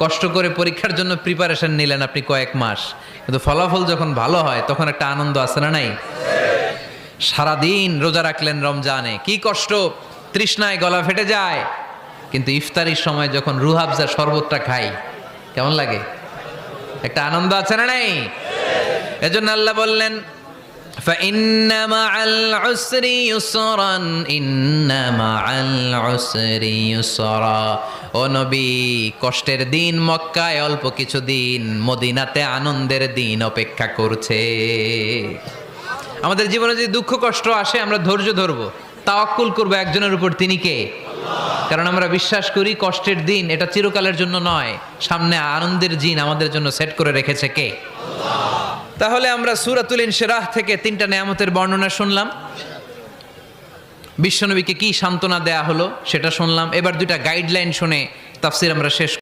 কষ্ট করে পরীক্ষার জন্য প্রিপারেশন নিলেন আপনি কয়েক মাস, কিন্তু ফলাফল যখন ভালো হয় তখন একটা আনন্দ আছে না নাই? সারাদিন রোজা রাখলেন রমজানে, কি কষ্ট, তৃষ্ণায় গলা ফেটে যায়, কিন্তু ইফতারির সময় যখন রুহ আফজা শরবতটা খাই কেমন লাগে? একটা আনন্দ আছে না নাই? এজন্য আল্লাহ বললেন فإن مع العسر يسرا إن مع العسر يسرا। ও নবী, কষ্টের দিন মক্কায় অল্প কিছু দিন, মদিনাতে আনন্দের দিন অপেক্ষা করছে। আমাদের জীবনে যদি দুঃখ কষ্ট আসে আমরা ধৈর্য ধরবো, তাওয়াক্কুল করবো একজনের উপর, তিনি কে? কারণ আমরা বিশ্বাস করি কষ্টের দিন এটা চিরকালের জন্য নয়, সামনে আনন্দের দিন আমাদের জন্য সেট করে রেখেছে কে? তাহলে আমরা সূরাতুল ইনশিরাহ থেকে 3টা নেয়ামতের বর্ণনা শুনলাম, বিশ্বনবীকে কি সান্ত্বনা দেয়া হলো সেটা শুনলাম। এবার 2টা গাইডলাইন শুনে তাফসীর আমরা শেষ